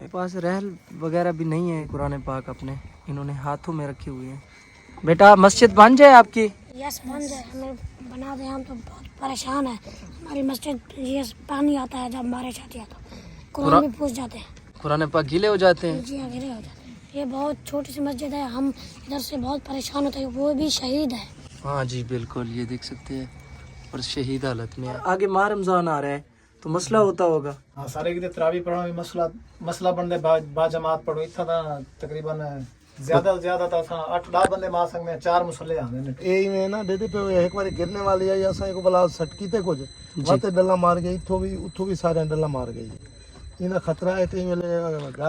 पास रहल वगैरह भी नहीं है कुरान पाक अपने इन्होंने हाथों में रखी हुई है। बेटा मस्जिद बन जाए आपकी? यस बन जाए, हमें बना दे, हम तो बहुत परेशान है। हमारी मस्जिद यस पानी आता है जब बारिश आती है तो कुरान भी पूछ जाते हैं, कुरान पाक गीले हो जाते हैं। जी हाँ, गिरे हो जाते हैं। ये बहुत छोटी सी मस्जिद है, हम इधर से बहुत परेशान होते हैं। वो भी शहीद है। हाँ जी बिल्कुल, ये देख सकते हैं और शहीद हालत में है। आगे माह रमजान आ रहा है तो मसला होता होगा। हाँ सारे की तरावी पढ़ो में मसला बनदे बा जमात पढ़ो इतना था तकरीबन ज्यादा से ज्यादा था 8-10 बंदे मां संग में 4 मुसल्ले आंदे ने ए में ना डेडे पे एक बार गिरने वाली आई असा को बला सटकी ते कुछ वाते डल्ला मार गई उठो भी सारे डल्ला मार गई। इना खतरा है कई वेले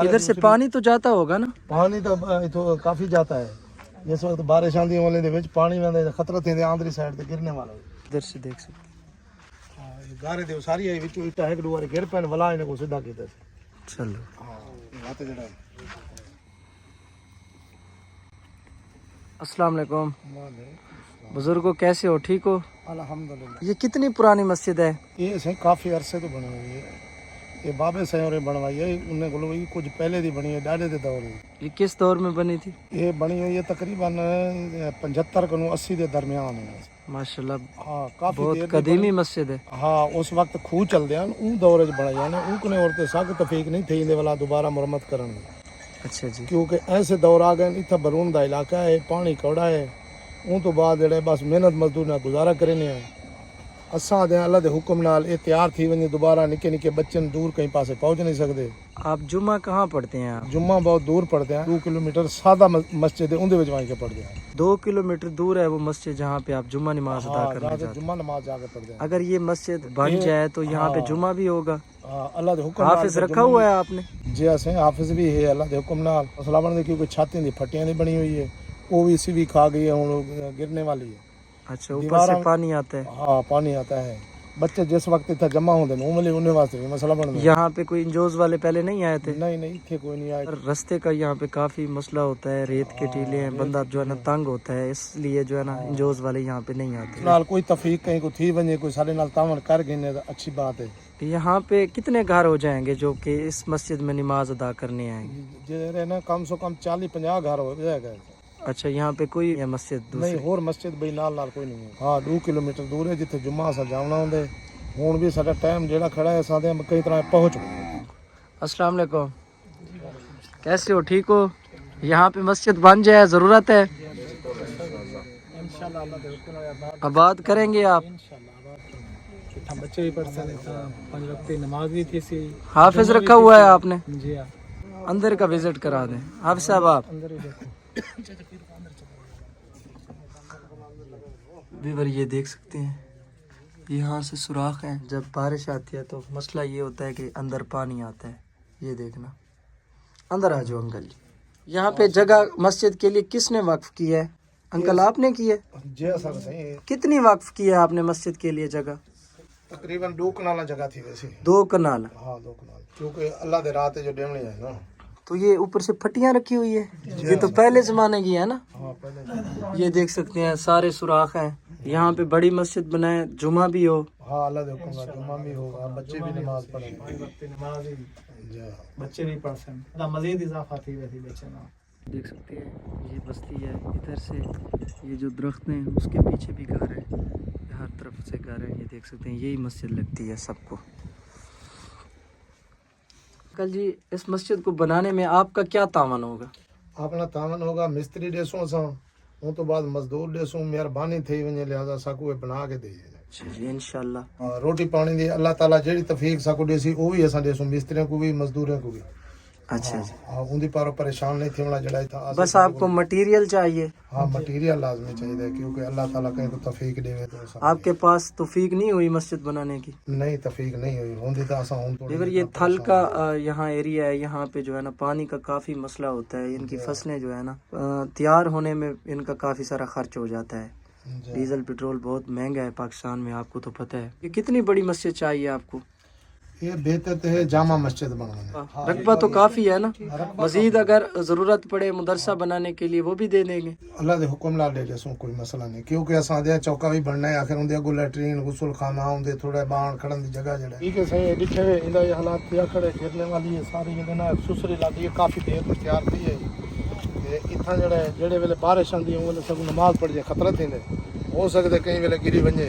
इधर से पानी तो जाता होगा ना? पानी तो काफी जाता है। इस वक्त बारिश आंदी वाले दे विच पानी में खतरा थे आंदरी साइड ते गिरने वाला। इधर से देख सकते गारे दे सारी आई विच इटा एक दो बार गिर पैन वला इने को सीधा कीता। चलो। हां वाते जड़ा अस्सलाम वालेकुम बुजुर्गो, कैसे हो? ठीक हो? अल्हम्दुलिल्लाह। ये कितनी पुरानी मस्जिद है? ये सही काफी अरसे तो बनी हुई है। ये बाबे से और बनवाई है उन्हें बोलो ये कुछ पहले दी बनी है डाले दे दौर में। ये किस दौर में बनी थी? ये बनी हुई है तकरीबन 75 को 80 के दरमियान है। माशाल्लाह हाँ काफी बहुत देर कदीमी मस्जिद है। हाँ उस वक्त खूह चलते हैं उन दौर च बनाई जाने उनकने और सख्त तफीक नहीं थी इंदे वाला दोबारा मुरम्मत करने। अच्छा जी। क्योंकि ऐसे दौर आ गए इतना बरून का इलाका है पानी कौड़ा है उन तो बाद जड़े बस मेहनत मजदूर ना गुजारा करने हैं। असा दे अल्लाह दे हुक्म नाल ये तैयार थी वने दोबारा निके निके बच्चे दूर कहीं पासे पहुंच नहीं सकते। आप जुम्मा कहाँ पढ़ते हैं? आप जुम्मा बहुत दूर पढ़ते हैं 2 किलोमीटर सादा मस्जिद है उनदे विच वहीं के पढ़ते हैं। 2 किलोमीटर दूर है वो मस्जिद जहाँ पे आप जुम्मा नमाज अदा करने जाते हैं। जुम्मा नमाज जाके पढ़ते हैं। अगर ये मस्जिद बन जाए तो यहाँ पे जुम्मा भी होगा। अल्लाह दे हुक्म हाफिज रखा हुआ है आपने? जी असें हाफिज भी है अल्लाह दे हुक्म नाल मसला बन दे क्योंकि छाती दी फटियां दी बनी हुई है वो भी इसी भी खा गई है हुन गिरने वाली है। अच्छा ऊपर से पानी आता है? हाँ पानी आता है। बच्चे जिस वक्त इतना जमा होंगे उन्हें वास्ते भी मसला बन गया। यहाँ पे कोई इंजोज वाले पहले नहीं आए थे? नहीं इतने कोई नहीं आए। रास्ते का यहाँ पे काफी मसला होता है, रेत के टीले हैं, बंदा जो है ना तंग होता है, इसलिए जो है ना इंजोज वाले यहाँ पे नहीं आते। नाल कोई तफरीक कहीं को थी बने कोई सारे नाल तावन कर गए तो अच्छी बात है। यहाँ पे कितने घर हो जाएंगे जो कि इस मस्जिद में नमाज अदा करने आएंगे? जे ना कम से कम 40-50 घर हो जाएगा। अच्छा यहाँ पे कोई है मस्जिद दूसरी? नहीं और मस्जिद भाई नाल कोई नहीं है। हाँ 2 किलोमीटर दूर है जिथे जुम्मा असा जाना होंगे हुन भी साडा टाइम जेड़ा खड़ा है सादे कई तरह पहुंच। अस्सलाम वालेकुम, कैसे हो? ठीक हो? यहाँ पे मस्जिद बन जाए जरूरत है, आबाद करेंगे आप? बच्चे भी पढ़ते हैं 5 वक्त की नमाज भी थी सी। हाफिज रखा हुआ है आपने? जी हां अंदर का विजिट करा दें हाफिज साहब आप। अंदर ही देखो व्यूअर ये देख सकते हैं यहाँ से सुराख हैं, जब बारिश आती है तो मसला ये होता है कि अंदर पानी आता है। ये देखना, अंदर आ जाओ अंकल जी। यहाँ पे जगह मस्जिद के लिए किसने वक्फ की है? अंकल आपने की है? जी सर सही है। कितनी वक्फ की है आपने मस्जिद के लिए जगह? तकरीबन 2 कनाल जगह थी वैसे। 2 कनाल? हाँ 2 कनाल क्योंकि अल्लाह दे रात जो डेमनी है ना। तो ये ऊपर से फटियां रखी हुई है, ये तो पहले जमाने की है ना? हाँ पहले। ये देख सकते हैं सारे सुराख हैं। यहाँ पे बड़ी मस्जिद बनाए, जुमा भी हो। हाँ अल्लाह दे हुक्म का जुम्मा भी होगा, बच्चे भी नमाज पढ़ेंगे। वक्त नमाज ही जी बच्चे भी पढ़ते हैं ना मजीद इजाफा थी वैसे बच्चे ना। देख सकते हैं ये बस्ती है, इधर से ये जो दरख्त हैं उसके पीछे भी घर है, हर तरफ से घर है। ये देख सकते हैं यही मस्जिद लगती है सबको। कल जी इस मस्जिद को बनाने में आपका क्या तावन होगा? अपना तावन होगा मिस्त्री डेसों सा उन तो बाद मजदूर डेसों मेहरबानी थी वने लिहाजा साकू बना के दे जी इंशाल्लाह। रोटी पानी दी अल्लाह ताला जेड़ी तफीक साकू देसी वो भी असा देसों मिस्त्रियों को भी मजदूरों को भी। अच्छा जी। हाँ उनकी पर परेशान नहीं थी जड़ा था। बस आपको मटेरियल चाहिए? हाँ मटेरियल लाजमी चाहिए क्योंकि अल्लाह ताला कहीं को तफीक देवे तो आपके पास तौफीक नहीं हुई मस्जिद बनाने की? नहीं तफीक नहीं हुई होंदी तो असा हुन अगर ये थल का यहाँ एरिया है, यहाँ पे जो है ना पानी का काफी मसला होता है। इनकी फसलें जो है ना तैयार होने में इनका काफी सारा खर्च हो जाता है। डीजल पेट्रोल बहुत महंगा है पाकिस्तान में, आपको तो पता है। ये कितनी बड़ी मस्जिद चाहिए आपको? یہ بہتر تو ہے جامع مسجد بنوانا. رقبہ تو کافی ہے نا, مزید اگر ضرورت پڑے مدرسہ بنانے کے لیے وہ بھی دے دیں گے. اللہ دے حکم نال لے جسوں کوئی مسئلہ نہیں, کیونکہ اساں دے چوکا بھی بننا ہے, آخر اندے اگو لیٹرین غسل خانہ اندے تھوڑا بان کھڑن دی جگہ جڑا ٹھیک ہے صحیح ڈٹھے ہوئے اندا یہ حالات پیا کھڑے گرنے والی ہے ساری یہ نا سسری لگی ہے کافی دیر تو تیار تھی ہے. تے اتھا جڑے ویلے بارش آندی ہے وہ سب نماز پڑھ جائے خطرہ تھیندے, ہو سکدے کئی ویلے گری ونجے.